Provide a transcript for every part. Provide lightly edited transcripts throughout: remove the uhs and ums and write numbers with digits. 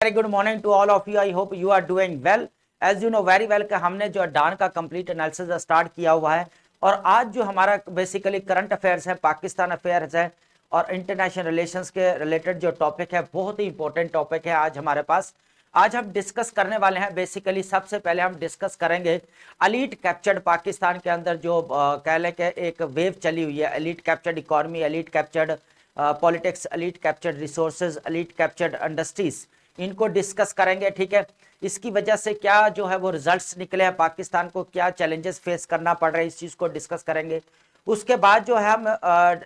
Very good morning to all of you. I hope you are doing well. As you know very well कि हमने जो डान का complete analysis start किया हुआ है और आज जो हमारा बेसिकली करंट अफेयर्स है, पाकिस्तान अफेयर्स है और इंटरनेशनल रिलेशंस के रिलेटेड जो टॉपिक है, बहुत ही इंपॉर्टेंट टॉपिक है आज हमारे पास। आज हम डिस्कस करने वाले हैं बेसिकली सबसे पहले हम डिस्कस करेंगे एलीट कैप्चर्ड पाकिस्तान के अंदर जो कह लें कि एक वेव चली हुई है, elite captured economy, elite captured politics, elite captured resources, elite captured industries, इनको डिस्कस करेंगे। ठीक है, इसकी वजह से क्या जो है वो रिजल्ट्स निकले हैं, पाकिस्तान को क्या चैलेंजेस फेस करना पड़ रहे हैं, इस चीज़ को डिस्कस करेंगे। उसके बाद जो है हम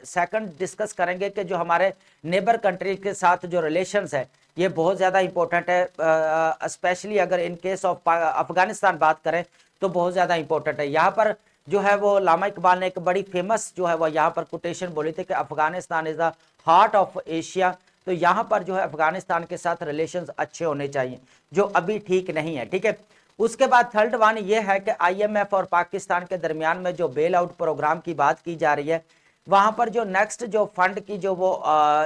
सेकंड डिस्कस करेंगे कि जो हमारे नेबर कंट्री के साथ जो रिलेशंस है ये बहुत ज़्यादा इंपॉर्टेंट है, स्पेशली अगर इन केस ऑफ अफगानिस्तान बात करें तो बहुत ज़्यादा इंपॉर्टेंट है। यहाँ पर जो है वो लामा इकबाल ने एक बड़ी फेमस जो है वो यहाँ पर कोटेशन बोली थी कि Afghanistan is the heart of Asia. तो यहाँ पर जो है अफगानिस्तान के साथ रिलेशंस अच्छे होने चाहिए, जो अभी ठीक नहीं है। ठीक है, उसके बाद थर्ड वन ये है कि आईएमएफ और पाकिस्तान के दरमियान में जो बेल आउट प्रोग्राम की बात की जा रही है, वहां पर जो नेक्स्ट जो फंड की जो वो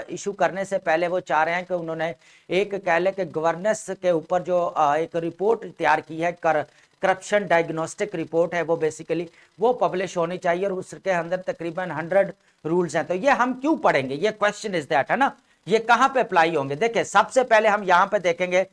इशू करने से पहले वो चाह रहे हैं कि उन्होंने एक कह ले कि गवर्नेंस के ऊपर जो एक रिपोर्ट तैयार की है, करप्शन डायग्नोस्टिक रिपोर्ट है, वो बेसिकली वो पब्लिश होनी चाहिए और उसके अंदर तकरीबन 100 रूल्स हैं। तो ये हम क्यों पढ़ेंगे, ये क्वेश्चन इज दैट, है ना, ये कहां पे अप्लाई होंगे। देखिए सबसे पहले हम यहां पे देखेंगे,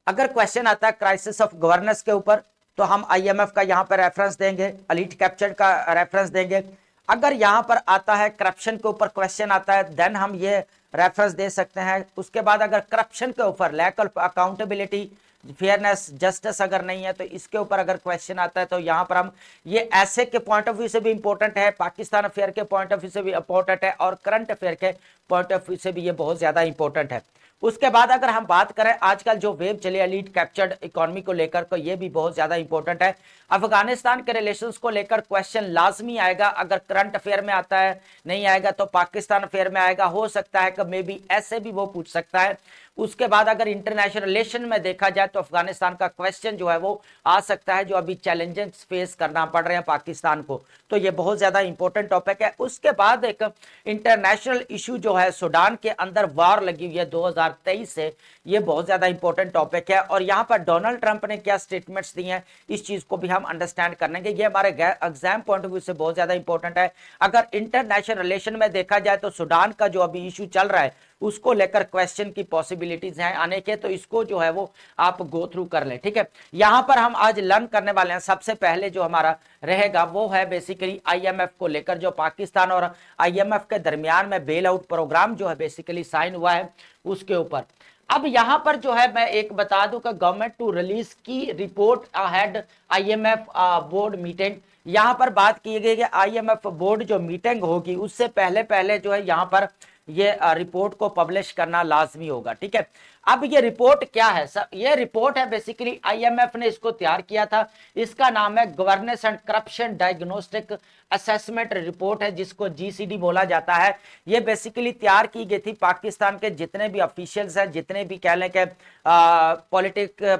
अगर क्वेश्चन आता है क्राइसिस ऑफ गवर्नेंस के ऊपर तो हम आईएमएफ का यहां पर रेफरेंस देंगे, एलीट कैप्चर्ड का रेफरेंस देंगे। अगर यहां पर आता है करप्शन के ऊपर क्वेश्चन आता है देन हम ये रेफरेंस दे सकते हैं। उसके बाद अगर करप्शन के ऊपर lack of accountability, fairness, justice अगर नहीं है तो इसके ऊपर अगर क्वेश्चन आता है तो यहाँ पर हम ये ऐसे के पॉइंट ऑफ व्यू से भी इंपॉर्टेंट है, पाकिस्तान अफेयर के पॉइंट ऑफ व्यू से भी इंपॉर्टेंट है और करंट अफेयर के पॉइंट ऑफ व्यू से भी ये बहुत ज्यादा इंपॉर्टेंट है। उसके बाद अगर हम बात करें आजकल जो वेव चली एलीट कैप्चर्ड इकोनॉमी को लेकर, तो ये भी बहुत ज्यादा इंपॉर्टेंट है। अफगानिस्तान के रिलेशंस को लेकर क्वेश्चन लाजमी आएगा, अगर करंट अफेयर में आता है, नहीं आएगा तो पाकिस्तान अफेयर में आएगा, हो सकता है कि मे बी ऐसे भी वो पूछ सकता है। उसके बाद अगर इंटरनेशनल रिलेशन में देखा जाए तो अफगानिस्तान का क्वेश्चन जो है वो आ सकता है, जो अभी चैलेंजेस फेस करना पड़ रहे हैं पाकिस्तान को, तो ये बहुत ज्यादा इंपॉर्टेंट टॉपिक है। उसके बाद एक इंटरनेशनल इशू जो है, सूडान के अंदर वार लगी हुई है 2023 से, ये बहुत ज्यादा इंपॉर्टेंट टॉपिक है और यहाँ पर डोनाल्ड ट्रंप ने क्या स्टेटमेंट्स दी हैं, इस चीज को भी हम अंडरस्टैंड करेंगे। ये हमारे एग्जाम पॉइंट ऑफ व्यू से बहुत ज्यादा इंपॉर्टेंट है। अगर इंटरनेशनल रिलेशन में देखा जाए तो सूडान का जो अभी इशू चल रहा है उसको लेकर क्वेश्चन की पॉसिबिलिटीज हैं आने के, तो इसको जो है वो आप गो थ्रू कर लें। ठीक है, यहां पर हम आज लर्न करने वाले हैं, सबसे पहले जो हमारा रहेगा वो है बेसिकली आईएमएफ को लेकर, जो पाकिस्तान और आईएमएफ के दरमियान में बेल आउट प्रोग्राम जो है बेसिकली साइन हुआ है उसके ऊपर। अब यहां पर जो है मैं एक बता दूं कि गवर्नमेंट टू रिलीज की report ahead IMF board meeting, यहां पर बात की गई है आईएमएफ बोर्ड जो मीटिंग होगी उससे पहले पहले जो है यहां पर ये रिपोर्ट को पब्लिश करना लाजमी होगा। ठीक है, अब ये रिपोर्ट क्या है, ये रिपोर्ट है बेसिकली आईएमएफ ने इसको तैयार किया था, इसका नाम है governance and corruption diagnostic assessment report है, जिसको जीसीडी बोला जाता है। ये बेसिकली तैयार की गई थी पाकिस्तान के जितने भी ऑफिशियल्स हैं, जितने भी कह लें कि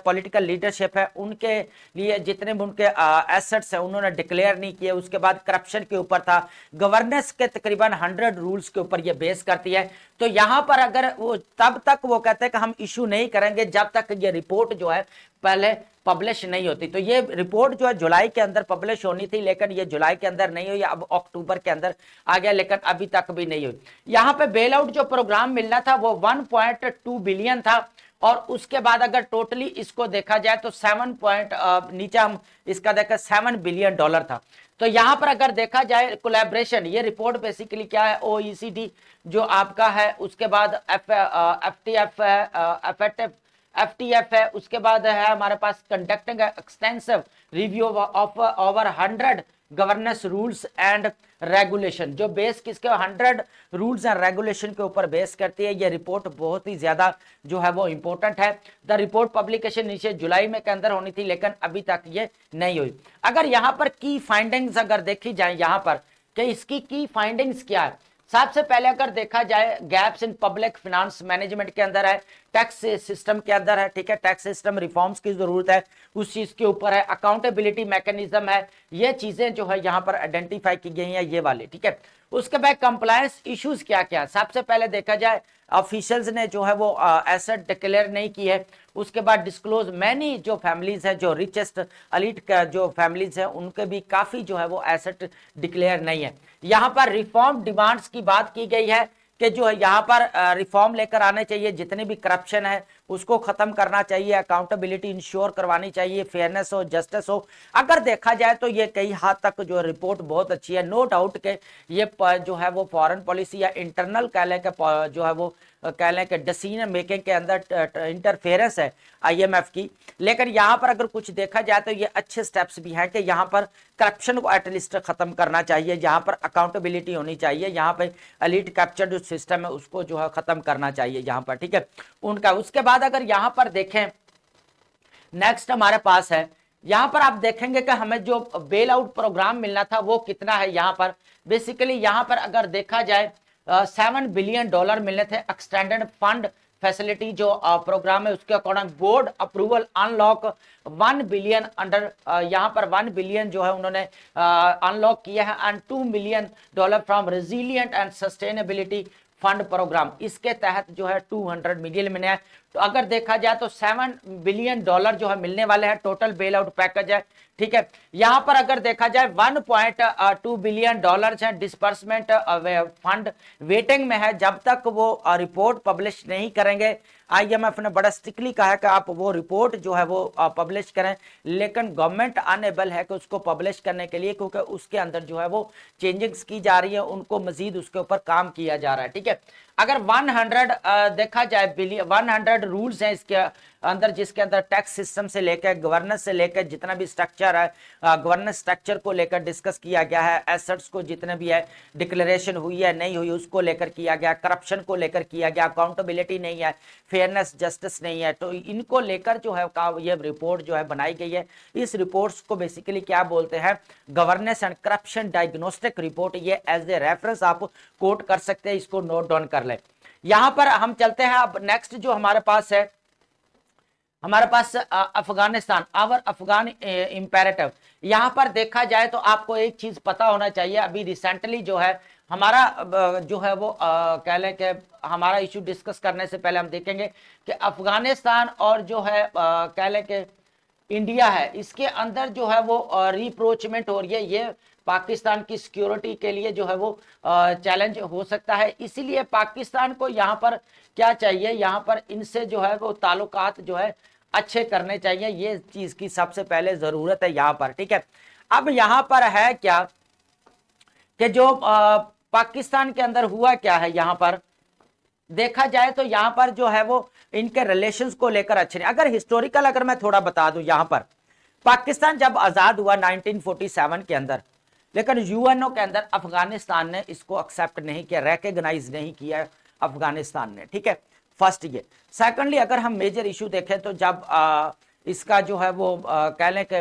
पॉलिटिकल लीडरशिप है, उनके लिए जितने भी उनके एसेट्स हैं उन्होंने डिक्लेयर नहीं किए। उसके बाद करप्शन के ऊपर था, गवर्नेंस के तकरीबन 100 रूल्स के ऊपर ये बेस करती है। तो यहां पर अगर वो तब तक वो कहते हैं कि हम इशू नहीं करेंगे जब तक ये रिपोर्ट जो है पहले पब्लिश नहीं होती। तो ये रिपोर्ट जो है जुलाई के अंदर पब्लिश होनी थी, लेकिन ये जुलाई के अंदर नहीं हुई, अब अक्टूबर के अंदर आ गया, लेकिन अभी तक भी नहीं हुई। यहाँ पे बेल आउट जो प्रोग्राम मिलना था वो 1.2 बिलियन था और उसके बाद अगर टोटली इसको देखा जाए तो नीचे हम इसका देखा 7 बिलियन डॉलर था। तो यहां पर अगर देखा जाए कोलैबोरेशन, ये रिपोर्ट बेसिकली क्या है, ओईसीडी जो आपका है, उसके बाद एफटीएफ है, उसके बाद है हमारे पास conducting extensive review of over 100 governance rules and regulation, जो बेस किसके 100 रूल्स एंड रेगुलेशन के ऊपर बेस करती है। ये रिपोर्ट बहुत ही ज्यादा जो है वो इंपॉर्टेंट है। द रिपोर्ट पब्लिकेशन नीचे जुलाई में के अंदर होनी थी, लेकिन अभी तक ये नहीं हुई। अगर यहाँ पर की फाइंडिंग्स अगर देखी जाए यहाँ पर कि इसकी की फाइंडिंग्स क्या है, सबसे पहले अगर देखा जाए gaps in public finance management के अंदर है, टैक्स सिस्टम के अंदर है। ठीक है, टैक्स सिस्टम रिफॉर्म्स की जरूरत है, उस चीज के ऊपर है, अकाउंटेबिलिटी मैकेनिज्म है, ये चीजें जो है यहाँ पर आइडेंटिफाई की गई हैं ये वाले। ठीक है, उसके बाद कंप्लायंस इश्यूज क्या क्या, सबसे पहले देखा जाए ऑफिशियल्स ने जो है वो एसेट डिक्लेयर नहीं की है। उसके बाद डिस्क्लोज मैनी जो फैमिलीज है, जो रिचेस्ट एलीट का जो फैमिलीज है, उनके भी काफी जो है वो एसेट डिक्लेयर नहीं है। यहाँ पर रिफॉर्म डिमांड्स की बात की गई है कि जो है यहाँ पर रिफॉर्म लेकर आने चाहिए, जितने भी करप्शन है उसको खत्म करना चाहिए, अकाउंटेबिलिटी इंश्योर करवानी चाहिए, फेयरनेस हो, जस्टिस हो। अगर देखा जाए तो ये कई हद तक जो रिपोर्ट बहुत अच्छी है, नो डाउट के ये जो है वो फॉरेन पॉलिसी या इंटरनल कह लें कि जो है वो कह लें कि डिसीजन मेकिंग के अंदर इंटरफेरेंस है आईएमएफ की। लेकिन यहाँ पर अगर कुछ देखा जाए तो ये अच्छे स्टेप्स भी हैं कि यहाँ पर करप्शन को एटलीस्ट खत्म करना चाहिए, यहाँ पर अकाउंटेबिलिटी होनी चाहिए, यहाँ पे एलीट कैप्चर जो सिस्टम है उसको जो है खत्म करना चाहिए यहाँ पर, ठीक है उनका। उसके बाद अगर यहाँ पर देखें नेक्स्ट हमारे पास है, यहाँ पर आप देखेंगे कि हमें जो बेल आउट प्रोग्राम मिलना था वो कितना है। यहाँ पर बेसिकली यहाँ पर अगर देखा जाए $7 बिलियन मिलने थे। एक्सटेंडेड फंड फैसिलिटी जो प्रोग्राम है उसके according board approval unlock 1 billion under, यहाँ पर 1 बिलियन जो है उन्होंने अनलॉक किया है and $2 million from resilient and sustainability fund programme, इसके तहत जो है 200 मिलियन मिले हैं। तो अगर देखा जाए तो $7 बिलियन जो है मिलने वाले हैं, टोटल बेल आउट पैकेज है, ठीक है। यहाँ पर अगर देखा जाए 1.2 बिलियन है डिस्पर्समेंट फंड वेटिंग में है। जब तक वो रिपोर्ट पब्लिश नहीं करेंगे, आईएमएफ ने बड़ा स्ट्रिक्टली कहा है कि आप वो रिपोर्ट जो है वो पब्लिश करें, लेकिन गवर्नमेंट अनेबल है कि उसको पब्लिश करने के लिए, क्योंकि उसके अंदर जो है वो चेंजिंग्स की जा रही है, उनको मजीद उसके ऊपर काम किया जा रहा है, ठीक है। अगर 100 देखा जाए 100 रूल्स हैं इसके अंदर, जिसके अंदर टैक्स सिस्टम से लेकर गवर्नेंस से लेकर जितना भी स्ट्रक्चर है, गवर्नेंस स्ट्रक्चर को लेकर डिस्कस किया गया है, एसेट्स को जितने भी है डिक्लेरेशन हुई है नहीं हुई उसको लेकर किया गया, करप्शन को लेकर किया गया, अकाउंटेबिलिटी नहीं है, फेयरनेस जस्टिस नहीं है, तो इनको लेकर जो है ये रिपोर्ट जो है बनाई गई है। इस रिपोर्ट्स को बेसिकली क्या बोलते हैं, governance and corruption diagnostic report. ये एज ए रेफरेंस आप कोट कर सकते हैं, इसको नोट डाउन कर ले। यहां पर हम चलते हैं अब नेक्स्ट जो हमारे पास है, हमारे पास अफगानिस्तान, आवर अफगान इंपेरेटिव। यहां पर देखा जाए तो आपको एक चीज पता होना चाहिए, अभी रिसेंटली जो है हमारा जो है वो कह लें कि हमारा इशू डिस्कस करने से पहले हम देखेंगे कि अफगानिस्तान और जो है कह लें कि इंडिया है, इसके अंदर जो है वो रिप्रोचमेंट हो रही है। ये पाकिस्तान की सिक्योरिटी के लिए जो है वो चैलेंज हो सकता है। इसीलिए पाकिस्तान को यहाँ पर क्या चाहिए, यहाँ पर इनसे जो है वो ताल्लुकात जो है अच्छे करने चाहिए, ये चीज की सबसे पहले जरूरत है यहाँ पर, ठीक है। अब यहाँ पर है क्या कि जो पाकिस्तान के अंदर हुआ क्या है, यहाँ पर देखा जाए तो यहाँ पर जो है वो इनके रिलेशंस को लेकर अच्छे नहीं। अगर हिस्टोरिकल अगर मैं थोड़ा बता दूं, यहाँ पर पाकिस्तान जब आजाद हुआ 1947 के अंदर, लेकिन यूएनओ के अंदर अफगानिस्तान ने इसको एक्सेप्ट नहीं किया, रिकॉग्नाइज नहीं किया अफगानिस्तान ने, ठीक है। फर्स्ट ये। सेकंडली अगर हम मेजर इशू देखें तो जब इसका जो है वो कह लें कि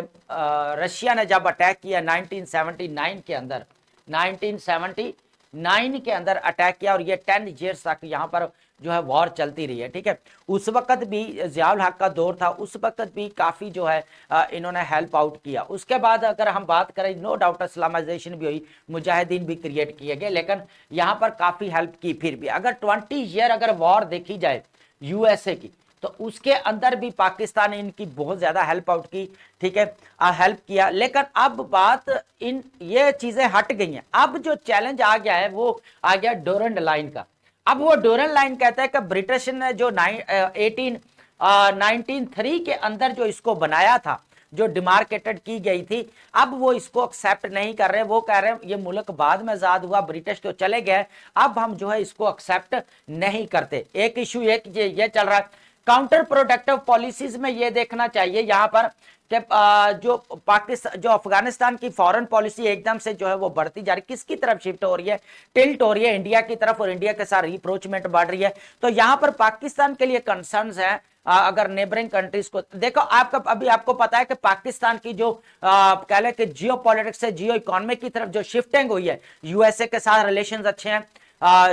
रशिया ने जब अटैक किया 1979 के अंदर, 1979 के अंदर अटैक किया और ये 10 ईयर्स तक यहाँ पर जो है वॉर चलती रही है, ठीक है। उस वक्त भी ज़ियाउल हक का दौर था, उस वक्त भी काफ़ी जो है इन्होंने हेल्प आउट किया। उसके बाद अगर हम बात करें, नो डाउट इस्लामाइजेशन भी हुई, मुजाहिदीन भी क्रिएट किए गए, लेकिन यहाँ पर काफ़ी हेल्प की। फिर भी अगर 20 ईयर अगर वॉर देखी जाए यूएसए की, तो उसके अंदर भी पाकिस्तान ने इनकी बहुत ज्यादा हेल्प आउट की, ठीक है, हेल्प किया। लेकिन अब बात इन ये चीजें हट गई हैं। अब जो चैलेंज आ गया है वो आ गया डोरंड लाइन का। अब वो डोरंड लाइन कहता है कि ब्रिटिश ने जो 1903 के अंदर जो इसको बनाया था, जो डिमार्केटेड की गई थी, अब वो इसको एक्सेप्ट नहीं कर रहे। वो कह रहे हैं ये मुल्क बाद में आजाद हुआ, ब्रिटिश तो चले गए, अब हम जो है इसको एक्सेप्ट नहीं करते। एक इशू ये चल रहा है। काउंटर प्रोडक्टिव पॉलिसीज में ये देखना चाहिए यहाँ पर कि जो पाकिस्तान, जो अफगानिस्तान की फॉरेन पॉलिसी एकदम से जो है वो बढ़ती जा रही, किसकी तरफ शिफ्ट हो रही है, टिल्ट हो रही है इंडिया की तरफ, और इंडिया के साथ रिप्रोचमेंट बढ़ रही है। तो यहाँ पर पाकिस्तान के लिए कंसर्न्स हैं। अगर नेबरिंग कंट्रीज को देखो, अभी आपको पता है कि पाकिस्तान की जो कह लें कि जियो पॉलिटिक्स से जियो इकोनॉमी की तरफ जो शिफ्टिंग हुई है, यूएसए के साथ रिलेशंस अच्छे हैं,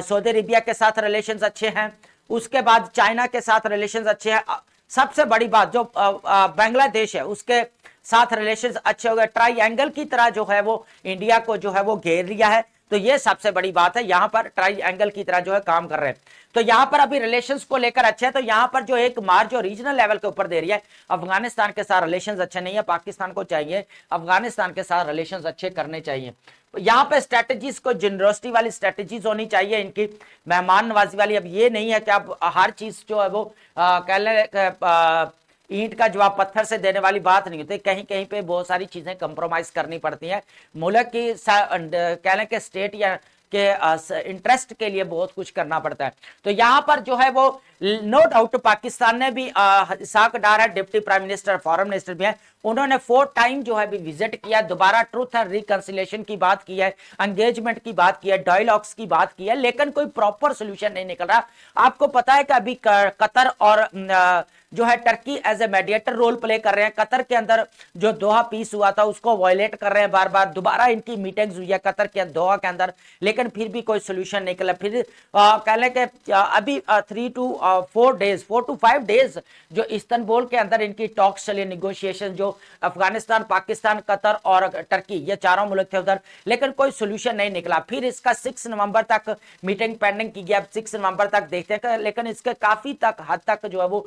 सऊदी अरेबिया के साथ रिलेशंस अच्छे हैं, उसके बाद चाइना के साथ रिलेशंस अच्छे हैं, सबसे बड़ी बात जो बांग्लादेश है उसके साथ रिलेशंस अच्छे हो गए, ट्राइएंगल की तरह जो है वो इंडिया को जो है वो घेर लिया है। तो ये सबसे बड़ी बात है, यहां पर ट्राइंगल की तरह जो है काम कर रहे हैं। तो यहां पर अभी रिलेशंस को लेकर अच्छे है। तो यहां पर जो एक मार जो रीजनल लेवल के ऊपर दे रही है, अफगानिस्तान के साथ रिलेशंस अच्छे नहीं है, पाकिस्तान को चाहिए अफगानिस्तान के साथ रिलेशंस अच्छे करने चाहिए। यहां पे स्ट्रेटजीज को जनरोसिटी वाली स्ट्रेटजीज होनी चाहिए, इनकी मेहमान नवाजी वाली। अब ये नहीं है कि अब हर चीज जो है वो कह लें ईंट का जवाब पत्थर से देने वाली बात नहीं होती, कहीं कहीं पे बहुत सारी चीजें कंप्रोमाइज करनी पड़ती हैं। मुल्क की कह लें कि स्टेट या के इंटरेस्ट के लिए बहुत कुछ करना पड़ता है। तो यहां पर जो है वो नो डाउट पाकिस्तान ने भी इसाक डार है, deputy prime minister foreign minister भी है, उन्होंने 4 टाइम जो है भी विजिट किया, दोबारा ट्रूथ एंड रिकंसिलिएशन की बात की है, एंगेजमेंट की बात की है, डायलॉग्स की बात की है, लेकिन कोई प्रॉपर सोल्यूशन नहीं निकल रहा। आपको पता है कि अभी कतर और जो है Turkey as a mediator role play कर रहे हैं। कतर के अंदर जो दोहा पीस हुआ था उसको वायलेट कर रहे हैं बार बार, दोबारा इनकी मीटिंग्स हुई है कतर के दोहा के अंदर, लेकिन फिर भी कोई सोल्यूशन निकला। फिर कह लें कि अभी 3 to 4 डेज जो इस्तांबुल के अंदर इनकी टॉक्स चली, निगोशिएशन, जो अफगानिस्तान, पाकिस्तान, कतर और टर्की ये चारों मुल्क थे उधर, लेकिन कोई सोल्यूशन नहीं निकला। फिर इसका 6 नवंबर तक मीटिंग पेंडिंग की गई, अब 6 नवंबर तक देखते हैं, लेकिन इसके काफी हद तक जो है वो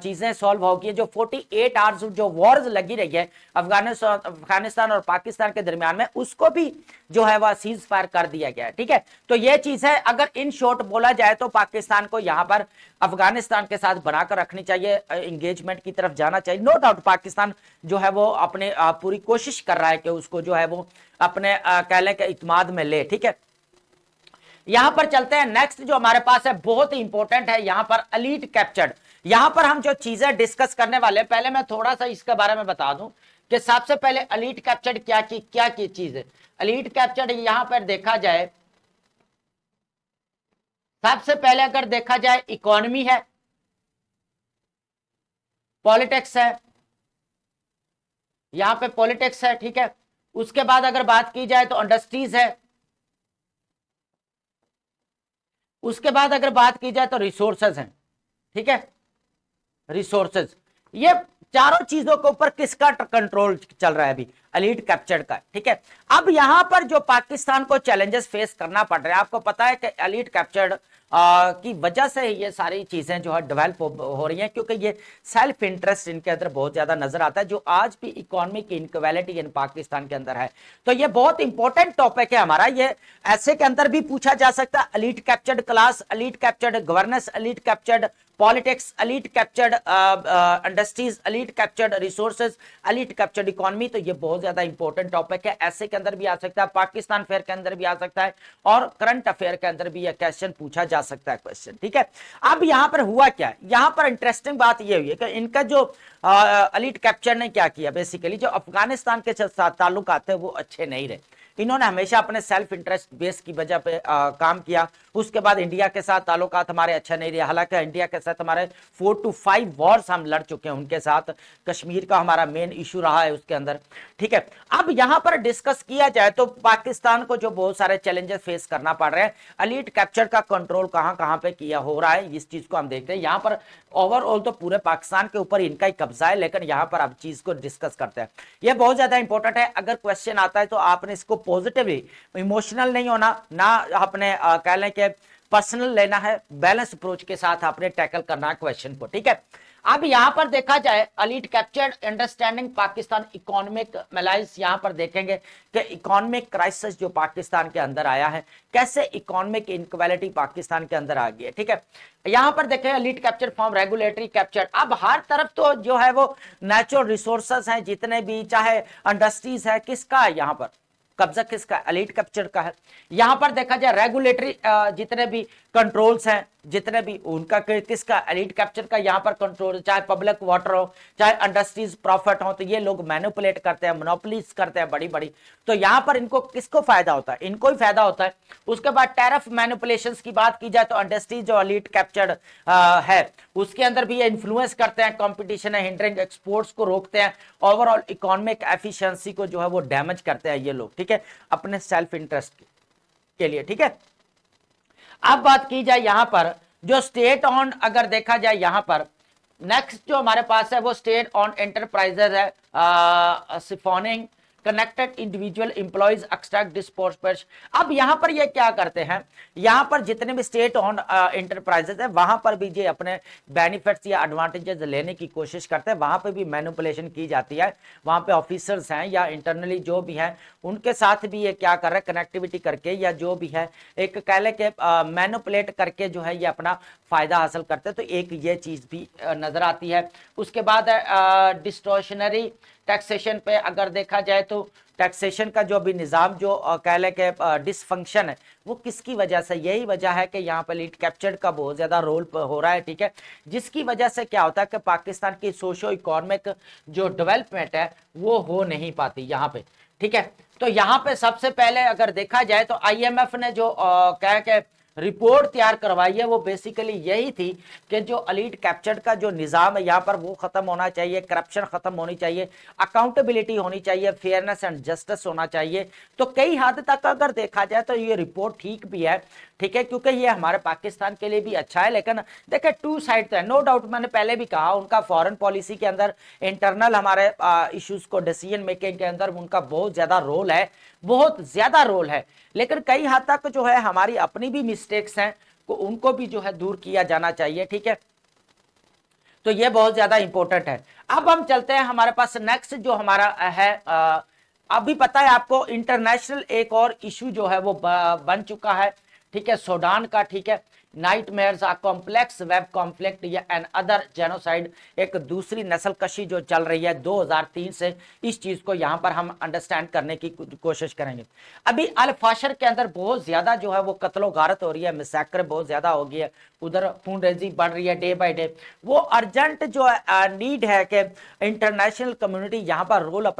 चीजें सॉल्व होगी। जो 48 आवर्स जो वॉर्स लगी रही है अफगानिस्तान और पाकिस्तान के दरमियान में, उसको भी जो है वह सीज फायर कर दिया गया है। ठीक है, तो यह चीज है। अगर इन शॉर्ट बोला जाए तो पाकिस्तान को यहां पर अफगानिस्तान के साथ बनाकर रखनी चाहिए, एंगेजमेंट की तरफ जाना चाहिए। नो डाउट पाकिस्तान जो है वो अपने पूरी कोशिश कर रहा है कि उसको जो है वो अपने कह लें कि इत्मीनान में ले। ठीक है, यहां पर चलते हैं। नेक्स्ट जो हमारे पास है बहुत ही इंपॉर्टेंट है, यहां पर एलीट कैप्चर्ड। यहां पर हम जो चीजें डिस्कस करने वाले हैं, पहले मैं थोड़ा सा इसके बारे में बता दूं कि सबसे पहले एलीट कैप्चर्ड क्या की चीज है। एलीट कैप्चर्ड यहां पर देखा जाए, सबसे पहले अगर देखा जाए इकोनॉमी है, पॉलिटिक्स है, यहां पे पॉलिटिक्स है। ठीक है, उसके बाद अगर बात की जाए तो इंडस्ट्रीज है, उसके बाद अगर बात की जाए तो रिसोर्सेज हैं। ठीक है, रिसोर्सेज, ये चारों चीजों के ऊपर किसका कंट्रोल चल रहा है अभी, एलीट कैप्चर्ड का। ठीक है, अब यहां पर जो पाकिस्तान को चैलेंजेस फेस करना पड़ रहा है, आपको पता है कि एलीट कैप्चर्ड की वजह से ये सारी चीजें जो है डेवलप हो रही हैं, क्योंकि ये सेल्फ इंटरेस्ट इनके अंदर बहुत ज्यादा नजर आता है, जो आज भी इकोनॉमिक इनक्वालिटी इन पाकिस्तान के अंदर है। तो ये बहुत इंपॉर्टेंट टॉपिक है हमारा, ये ऐसे के अंदर भी पूछा जा सकता है। Elite captured class, elite captured governance, elite captured politics, elite captured industries, elite captured resources, elite captured economy. तो ये बहुत ज्यादा इंपॉर्टेंट टॉपिक है, ऐसे के अंदर भी आ सकता है, पाकिस्तान अफेयर के अंदर भी आ सकता है, और करंट अफेयर के अंदर भी यह क्वेश्चन पूछा जा सकता है क्वेश्चन। ठीक है, अब यहां पर हुआ क्या है, यहां पर इंटरेस्टिंग बात यह हुई है कि इनका जो एलीट कैप्चर ने क्या किया, बेसिकली जो अफगानिस्तान के साथ ताल्लुकात थे वो अच्छे नहीं रहे। इन्होंने हमेशा अपने सेल्फ इंटरेस्ट बेस की वजह पे काम किया। उसके बाद इंडिया के साथ ताल्लुकात हमारे अच्छा नहीं रहे, हालांकि इंडिया के साथ हमारे 4 to 5 वॉर्स हम लड़ चुके हैं उनके साथ, कश्मीर का हमारा मेन इशू रहा है उसके अंदर। ठीक है, अब यहां पर डिस्कस किया जाए तो पाकिस्तान को जो बहुत सारे चैलेंजेस फेस करना पड़ रहे हैं, एलीट कैप्चर का कंट्रोल कहां कहां पे किया हो रहा है, इस चीज को हम देखते हैं। यहां पर ओवरऑल तो पूरे पाकिस्तान के ऊपर इनका ही कब्जा है, लेकिन यहां पर अब चीज को डिस्कस करते हैं, यह बहुत ज्यादा इंपॉर्टेंट है। अगर क्वेश्चन आता है तो आपने इसको पॉजिटिवली, इमोशनल नहीं होना, ना अपने कह लें कि पर्सनल लेना है, बैलेंस अप्रोच के साथ आपने टैकल करना है क्वेश्चन को। ठीक है, अब यहां पर देखा जाए elite captured understanding Pakistan economic malice, यहां पर देखेंगे कि इकोनॉमिक क्राइसिस जो पाकिस्तान के अंदर आया है, कैसे इकोनॉमिक इनक्वालिटी पाकिस्तान के अंदर आ गई है। ठीक है, यहां पर देखें elite capture form regulatory capture. अब हर तरफ तो जो है वो नेचुरल रिसोर्सेस हैं, जितने भी चाहे इंडस्ट्रीज है, किसका है यहां पर कब्जा, किसका, एलीट कैप्चर का है। यहां पर देखा जाए रेगुलेटरी जितने भी कंट्रोल्स हैं, जितने भी उनका किसका, एलीट कैप्चर का यहां पर कंट्रोल, चाहे पब्लिक वाटर हो, चाहे इंडस्ट्रीज प्रॉफिट हो, तो ये लोग मैनिपुलेट करते हैं, मोनोपोलीज करते हैं बड़ी बड़ी। तो यहां पर इनको किसको फायदा होता है, इनको ही फायदा होता है। उसके बाद टैरिफ मैनिपुलेशंस की बात की जाए तो इंडस्ट्रीज जो एलीट कैप्चर्ड है उसके अंदर भी ये इन्फ्लुएंस करते हैं, कंपटीशन है, हिंडरिंग एक्सपोर्ट्स को रोकते हैं, ओवरऑल इकोनॉमिक एफिशिएंसी को जो है वो डैमेज करते हैं ये लोग। ठीक है, अपने सेल्फ इंटरेस्ट के लिए। ठीक है, अब बात की जाए यहां पर जो स्टेट ऑन, अगर देखा जाए यहां पर नेक्स्ट जो हमारे पास है वो स्टेट ऑन एंटरप्राइजेज है, siphoning, connected individual employees extract डिस्पोर्स। अब यहां पर ये क्या करते हैं, यहां पर जितने भी स्टेट ओन एंटरप्राइजेस है वहां पर भी ये अपने बेनिफिट्स या एडवांटेजेस लेने की कोशिश करते हैं, वहां पर भी मैनिपुलेशन की जाती है। वहां पे ऑफिसर्स हैं या इंटरनली जो भी हैं उनके साथ भी ये क्या कर रहे हैं, कनेक्टिविटी करके या जो भी है एक कह ले के मैनिपुलेट करके जो है ये अपना फायदा हासिल करते हैं। तो एक ये चीज भी नजर आती है। उसके बाद डिस्टॉर्शनरी टैक्सेशन पे अगर देखा जाए तो टैक्सेशन का जो भी निज़ाम जो कह ले के डिसफंक्शन है वो किसकी वजह से, यही वजह है कि यहाँ पे लीड कैप्चर्ड का बहुत ज़्यादा रोल हो रहा है, ठीक है, जिसकी वजह से क्या होता है कि पाकिस्तान की सोशो इकोनॉमिक जो डेवलपमेंट है वो हो नहीं पाती यहाँ पे, ठीक है। तो यहाँ पे सबसे पहले अगर देखा जाए तो IMF ने जो कह के रिपोर्ट तैयार करवाई है वो बेसिकली यही थी कि जो एलीट कैप्चर्ड का जो निज़ाम है यहाँ पर वो खत्म होना चाहिए, करप्शन खत्म होनी चाहिए, अकाउंटेबिलिटी होनी चाहिए, फेयरनेस एंड जस्टिस होना चाहिए। तो कई हद तक अगर देखा जाए तो ये रिपोर्ट ठीक भी है, ठीक है, क्योंकि ये हमारे पाकिस्तान के लिए भी अच्छा है। लेकिन देखिए टू साइड तो है, नो डाउट, मैंने पहले भी कहा उनका फॉरेन पॉलिसी के अंदर इंटरनल हमारे इश्यूज को डिसीजन मेकिंग के अंदर उनका बहुत ज्यादा रोल है, बहुत ज्यादा रोल है। लेकिन कई हद तक जो है हमारी अपनी भी मिस्टेक्स हैं को उनको भी जो है दूर किया जाना चाहिए, ठीक है। तो ये बहुत ज्यादा इंपॉर्टेंट है। अब हम चलते हैं हमारे पास नेक्स्ट जो हमारा है अभी पता है आपको इंटरनेशनल एक और इशू जो है वो बन चुका है, ठीक है, सूडान का, ठीक है, नाइटमेयर्स आ कॉम्प्लेक्स वेब कॉन्फ्लिक्ट या एन अदर जेनोसाइड, एक दूसरी नस्लकशी जो चल रही है 2003 से, इस चीज को यहां पर हम अंडरस्टैंड करने की कोशिश करेंगे। अभी अल फाशर के अंदर बहुत ज्यादा जो है वो कत्लो गारत हो रही है, मिसैक्र बहुत ज्यादा हो गई है, उधर खूनरेजी बढ़ रही है डे बाय डे। वो अर्जेंट जो नीड है कि इंटरनेशनल कम्युनिटी यहाँ पर रोल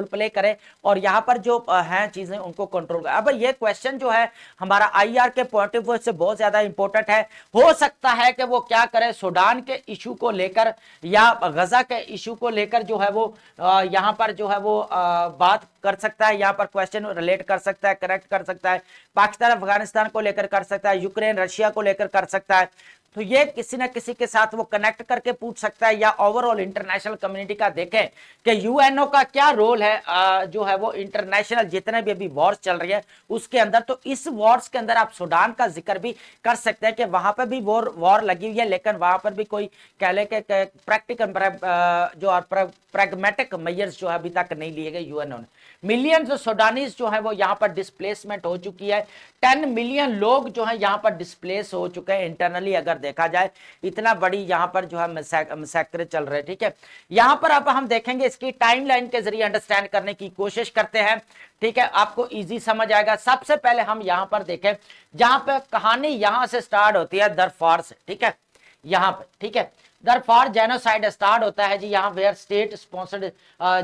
प्ले करे और यहाँ पर जो हैं चीजें उनको कंट्रोल करे। अब ये क्वेश्चन जो है हमारा IR के पॉइंट ऑफ व्यू से बहुत ज्यादा इंपॉर्टेंट है। हो सकता है कि वो क्या करे, सूडान के इशू को लेकर या गजा के इशू को लेकर जो है वो यहाँ पर जो है वो बात कर सकता है, यहाँ पर क्वेश्चन रिलेट कर सकता है, करेक्ट कर सकता है, पाकिस्तान अफगानिस्तान को लेकर कर सकता है, यूक्रेन रशिया को लेकर कर सकता है। तो ये किसी ना किसी के साथ वो कनेक्ट करके पूछ सकता है, या ओवरऑल इंटरनेशनल कम्युनिटी का देखें कि UNO का क्या रोल है जो है वो इंटरनेशनल जितने भी अभी वॉर्स चल रही है उसके अंदर। तो इस वॉर्स के अंदर आप सूडान का जिक्र भी कर सकते हैं कि वहां पर भी वॉर लगी हुई है, लेकिन वहां पर भी कोई कह ले के प्रैक्टिकल जो प्रैग्मेटिक मेजर्स जो है अभी तक नहीं लिए गए UNO ने। मिलियंस सूडानीज जो है वो यहाँ पर डिस्प्लेसमेंट हो चुकी है, 10 मिलियन लोग जो है यहाँ पर डिस्प्लेस हो चुके हैं इंटरनली अगर देखा जाए, इतना बड़ी यहाँ पर जो है मैसेक्रे चल रहे हैं, ठीक है। यहाँ पर अब हम देखेंगे इसकी टाइमलाइन के जरिए अंडरस्टैंड करने की कोशिश करते हैं, ठीक है, आपको इजी समझ आएगा। सबसे पहले हम यहाँ पर देखें जहां पे कहानी यहां से स्टार्ट होती है दरफार से, ठीक है, यहाँ पे, ठीक है, दरफार जेनोसाइड स्टार्ट होता है जी यहाँ वेयर स्टेट स्पॉन्सर्ड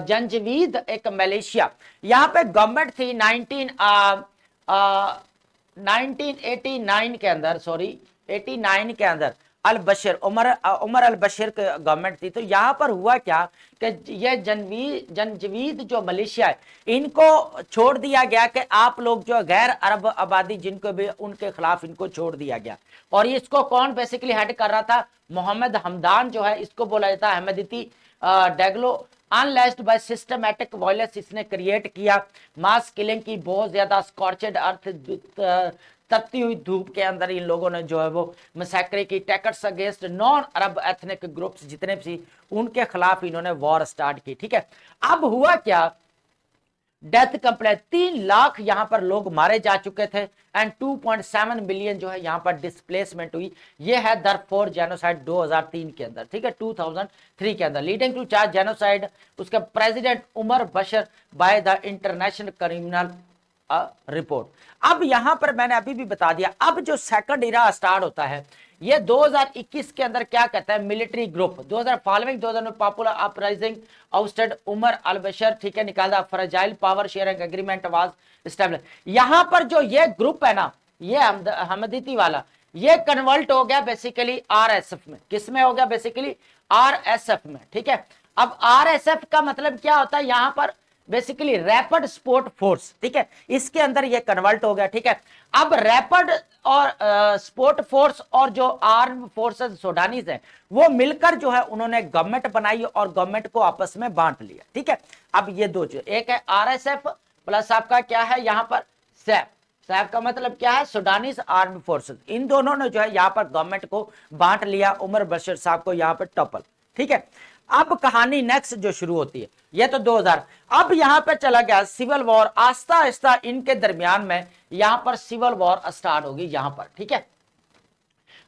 जंजवीद एक मलेशिया, यहाँ पे गवर्नमेंट थी 1989 के अंदर, सॉरी 89 के अंदर अल बशीर उमर अल बशीर की गवर्नमेंट थी। तो यहाँ पर हुआ क्या कि ये जंजवीद जो मलेशिया है इनको छोड़ दिया गया कि आप लोग जो गैर अरब आबादी जिनको भी उनके खिलाफ इनको छोड़ दिया गया। और इसको कौन बेसिकली हेड कर रहा था, मोहम्मद हमदान जो है, इसको बोला जाता है अहमदीती डेगलो। अनलेस्ड बाय सिस्टमैटिक वायलेंस इसने क्रिएट किया, मास किलिंग की, बहुत ज्यादा स्कॉर्चेड अर्थ तपती हुई धूप के अंदर इन लोगों ने जो है वो मैसेक्रे की, टैकर्स अगेंस्ट नॉन अरब एथनिक ग्रुप्स जितने भी उनके खिलाफ इन्होंने वॉर स्टार्ट की, ठीक है। अब हुआ क्या, डेथ कंप्लेंट 3 लाख यहां पर लोग मारे जा चुके थे एंड 2.7 मिलियन जो है यहां पर डिस्प्लेसमेंट हुई। ये है दरफोर जेनोसाइड 2003 के अंदर, ठीक है, 2003 के अंदर, लीडिंग टू चार्ज जेनोसाइड उसके president Omar Bashir by the international criminal report. अब यहां पर मैंने अभी भी बता दिया, अब जो सेकंड इरा स्टार्ट होता है ये 2021 के अंदर क्या कहता है, मिलिट्री ग्रुप 2000 में पॉपुलर अपराइजिंग आउस्टेड उमर अल बशीर, ठीक है, निकाला, fragile power sharing agreement was establish. यहां पर जो ये ग्रुप है ना, ये हमदीती वाला, ये कन्वर्ट हो गया बेसिकली RSF में। किस में हो गया, बेसिकली RSF में, ठीक है। अब RSF का मतलब क्या होता है, यहां पर बेसिकली रैपिड सपोर्ट फोर्स, ठीक है, इसके अंदर ये कन्वर्ट हो गया, ठीक है। अब रैपिड और सपोर्ट फोर्स और जो आर्म फोर्सेस सूडानीज हैं वो मिलकर जो है उन्होंने गवर्नमेंट बनाई और गवर्नमेंट को आपस में बांट लिया, ठीक है। अब ये दो जो एक है आरएसएफ प्लस आपका क्या है यहां पर सैफ, सैफ का मतलब क्या है सूडानीज आर्म फोर्सेस, इन दोनों ने जो है यहां पर गवर्नमेंट को बांट लिया, उमर बशीर साहब को यहां पर टॉपल, ठीक है। अब कहानी नेक्स्ट जो शुरू होती है ये तो 2000, अब यहां पे चला गया सिविल वॉर, आस्ता आस्ता इनके दरमियान में यहां पर सिविल वॉर स्टार्ट होगी यहां पर, ठीक है।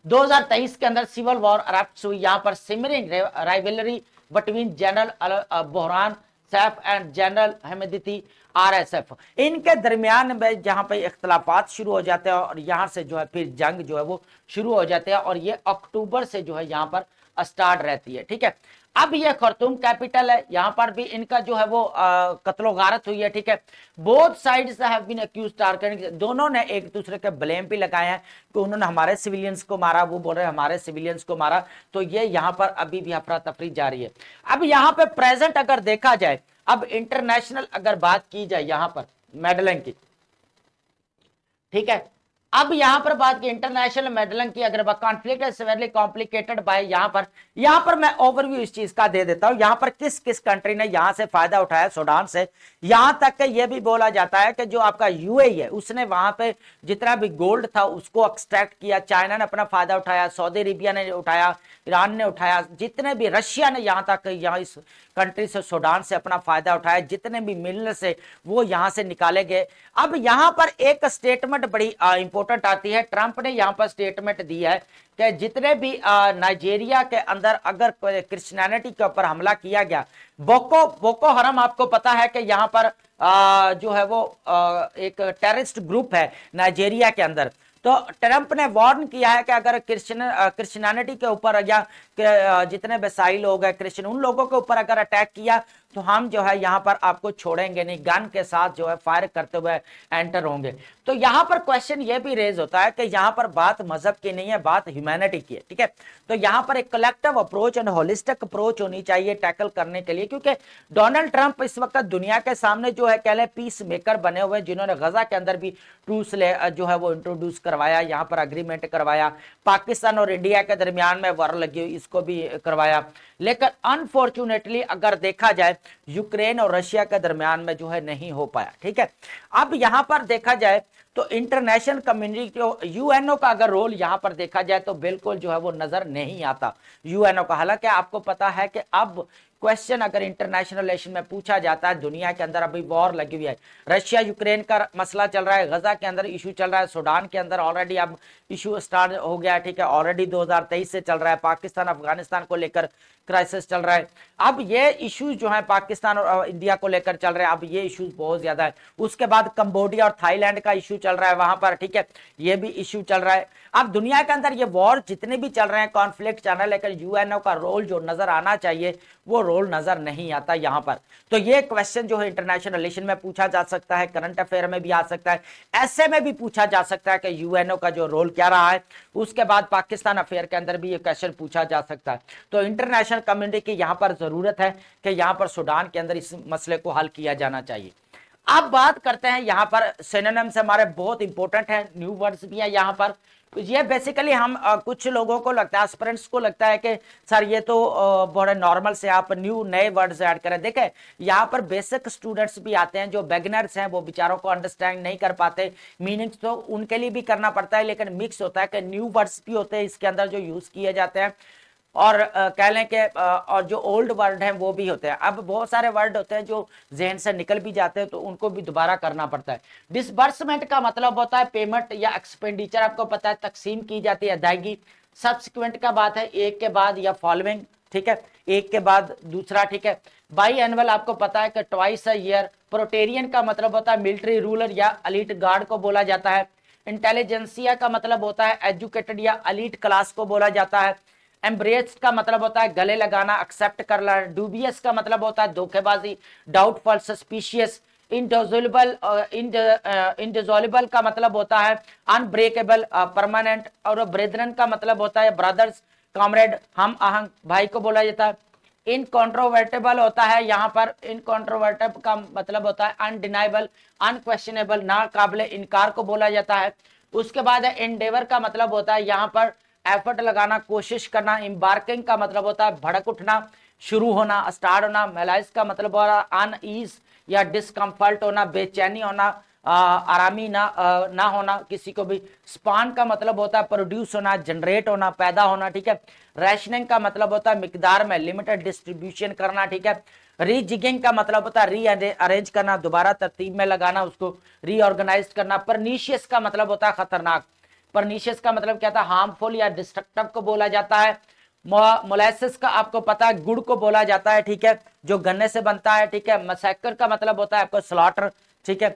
2023 के अंदर सिविल वॉर अरप्ट हुई यहां पर, simmering rivalry between general Burhan Saif and general Hemedti RSF, इनके दरमियान में जहां पे इख्तलाफात शुरू हो जाते हैं और यहां से जो है फिर जंग जो है वो शुरू हो जाते हैं और ये अक्टूबर से जो है यहां पर स्टार्ट रहती है, ठीक है। अब ये खर्तूम कैपिटल है, यहां पर भी इनका जो है वो कत्लो गारत हुई है, ठीक है। Both sides have been accused targeting, दोनों ने एक दूसरे के ब्लेम भी लगाए हैं कि उन्होंने हमारे सिविलियंस को मारा, वो बोल रहे हैं हमारे सिविलियंस को मारा, तो ये यहां पर अभी भी अफरा तफरी जारी है। अब यहां पे प्रेजेंट अगर देखा जाए, अब इंटरनेशनल अगर बात की जाए यहां पर मेडलिंग की, ठीक है। अब यहां पर बात की इंटरनेशनल मेडलिंग की, अगर कॉन्फ्लिक्ट है सेवरली कॉम्प्लिकेटेड बाय, यहां पर मैं ओवरव्यू इस चीज का दे देता हूं, यहां पर किस किस कंट्री ने यहां से फायदा उठाया सूडान से, यहां तक कि यह भी बोला जाता है कि जो आपका यूएई है उसने वहां पे जितना भी गोल्ड था उसको एक्सट्रैक्ट किया, चाइना ने अपना फायदा उठाया, सऊदी अरेबिया ने उठाया, ईरान ने उठाया, जितने भी रशिया ने यहां तक यहां इस कंट्री से सूडान से अपना फायदा उठाया, जितने भी मिनरल से वो यहां से निकाले गए। अब यहां पर एक स्टेटमेंट बड़ी इंपॉर्टेंट आती है, ट्रंप ने यहां पर स्टेटमेंट दी है कि जितने भी नाइजीरिया के अंदर अगर क्रिश्चियनिटी के ऊपर हमला किया गया, बोको हरम आपको पता है कि यहां पर जो है वो एक टेररिस्ट ग्रुप है नाइजीरिया के अंदर, तो ट्रंप ने वार्न किया है कि अगर क्रिश्चियनिटी के ऊपर या जितने बेसाई लोग हैं क्रिश्चियन, उन लोगों के ऊपर अगर अटैक किया तो हम जो है यहां पर आपको छोड़ेंगे नहीं, गन के साथ जो है फायर करते हुए एंटर होंगे। तो यहां पर क्वेश्चन ये भी रेज होता है कि यहां पर बात मजहब की नहीं है, बात ह्यूमैनिटी की है, ठीक है। तो यहां पर एक collective approach and holistic approach होनी चाहिए टैकल करने के लिए, क्योंकि डोनाल्ड ट्रंप इस वक्त दुनिया के सामने जो है कह लें पीस मेकर बने हुए, जिन्होंने गजा के अंदर भी ट्रूस जो है वो इंट्रोड्यूस करवाया, यहां पर अग्रीमेंट करवाया, पाकिस्तान और इंडिया के दरमियान में वार लगी हुई इसको भी करवाया, लेकिन अनफॉर्चुनेटली अगर देखा जाए यूक्रेन और रशिया के दरमियान में जो है नहीं हो पाया, ठीक है। अब यहां पर देखा जाए तो इंटरनेशनल कम्युनिटी यूएनओ का अगर रोल यहां पर देखा जाए तो बिल्कुल जो है वो नजर नहीं आता यूएनओ का। हालांकि आपको पता है कि अब क्वेश्चन अगर इंटरनेशनल रिलेशन में पूछा जाता है, दुनिया के अंदर अभी वॉर लगी हुई है, रशिया यूक्रेन का मसला चल रहा है, गजा के अंदर इशू चल रहा है, सूडान के अंदर ऑलरेडी अब इशू स्टार्ट हो गया, ठीक है, ऑलरेडी 2023 से चल रहा है, पाकिस्तान अफगानिस्तान को लेकर क्राइसिस चल रहा है। अब ये इश्यूज जो है पाकिस्तान और इंडिया को लेकर चल रहे हैं, अब ये इश्यूज बहुत ज्यादा है। उसके बाद कंबोडिया और थाईलैंड का इशू चल रहा है वहां पर, ठीक है, ये भी इशू चल रहा है। अब दुनिया के अंदर ये वॉर जितने भी चल रहे हैं, कॉन्फ्लिक्ट चल रहा है, लेकिन यूएनओ का रोल जो नजर आना चाहिए वो रोल नजर नहीं आता यहां पर। तो ये क्वेश्चन जो है इंटरनेशनल रिलेशन में पूछा जा सकता है, करंट अफेयर में भी आ सकता है, ऐसे में भी पूछा जा सकता है कि यूएनओ का जो रोल क्या रहा है। उसके बाद पाकिस्तान अफेयर के अंदर भी ये क्वेश्चन पूछा जा सकता है। तो इंटरनेशनल कम्युनिटी की यहां पर जरूरत है कि यहां पर सूडान के अंदर इस मसले को हल किया जाना चाहिए। अब बात करते हैं यहां पर सिनोनिम्स हमारे बहुत इंपॉर्टेंट है, न्यू वर्ड्स भी है यहां पर। ये बेसिकली हम कुछ लोगों को लगता है, एस्पिरेंट्स को लगता है कि सर ये तो बड़े नॉर्मल से आप नए वर्ड्स ऐड करें। देखें यहाँ पर बेसिक स्टूडेंट्स भी आते हैं जो बिगिनर्स हैं, वो बेचारों को अंडरस्टैंड नहीं कर पाते, मीनिंग्स तो उनके लिए भी करना पड़ता है, लेकिन मिक्स होता है कि न्यू वर्ड्स भी होते हैं इसके अंदर जो यूज किए जाते हैं, और कह लें कि और जो ओल्ड वर्ड हैं वो भी होते हैं। अब बहुत सारे वर्ड होते हैं जो जहन से निकल भी जाते हैं तो उनको भी दोबारा करना पड़ता है। डिसबर्समेंट का मतलब होता है पेमेंट या एक्सपेंडिचर, आपको पता है तकसीम की जाती है, अदायगी। सब्सिक्वेंट का बात है एक के बाद या फॉलोइंग, ठीक है, एक के बाद दूसरा, ठीक है। बाई एनुअल आपको पता है कि ट्वाइस अ ईयर। प्रोटेरियन का मतलब होता है मिलिट्री रूलर या एलीट गार्ड को बोला जाता है। इंटेलिजेंसिया का मतलब होता है एजुकेटेड या एलीट क्लास को बोला जाता है। एम्ब्रेस का मतलब होता है गले लगाना, एक्सेप्ट करना। डूबियस का मतलब होता है धोखेबाजी, डाउटफुल, सस्पिशियस। इंडिजोलेबल का मतलब होता है अनब्रेकेबल, परमानेंट। और ब्रेदरन का मतलब होता है ब्रदर्स, कॉमरेड, हम आहंग, भाई को बोला जाता है। इनकॉन्ट्रोवर्टेबल होता है, यहाँ पर इनकॉन्ट्रोवर्टेबल का मतलब होता है अनडिनाइबल, अनक्वेश्चनेबल, ना काबिल इनकार को बोला जाता है। उसके बाद है एंडेवर का मतलब होता है यहाँ पर एफर्ट लगाना, कोशिश करना। एम्बार्किंग का मतलब होता है भड़क उठना, शुरू होना, स्टार्ट होना। मेलाइज का मतलब हो रहा अनईज या डिस्कम्फर्ट होना, बेचैनी होना, आरामी ना होना किसी को भी। स्पान का मतलब होता है प्रोड्यूस होना, जनरेट होना, पैदा होना, ठीक है। रैशनिंग का मतलब होता है मिकदार में लिमिटेड डिस्ट्रीब्यूशन करना, ठीक है। रीजिगिंग का मतलब होता है री अरेंज करना, दोबारा तरतीब में लगाना, उसको रीऑर्गेनाइज करना। परनीशियस का मतलब होता है खतरनाक। परनीशियस का मतलब क्या था, हार्मफुल या डिस्ट्रक्टिव को बोला जाता है। मोलेसिस का आपको पता है गुड़ को बोला जाता है, ठीक है, जो गन्ने से बनता है, ठीक है। मसैकर का मतलब होता है आपको स्लॉटर, ठीक है,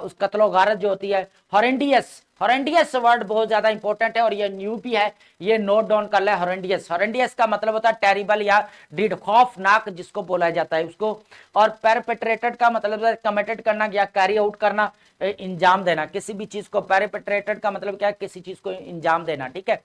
उस कत्लो गारत जो होती है। हॉरेंडियस, हॉरेंडियस वर्ड बहुत ज्यादा इंपॉर्टेंट है और ये न्यू भी है, ये नोट डाउन कर ले। हॉरेंडियस, हॉरेंडियस का मतलब होता है टेरिबल या ड्रीड, खौफनाक जिसको बोला जाता है उसको। और पेरपेट्रेटेड का मतलब है कमिटेड करना या कैरी आउट करना, इंजाम देना किसी भी चीज को। पेरपेट्रेटेड का मतलब क्या है, किसी चीज को इंजाम देना, ठीक है।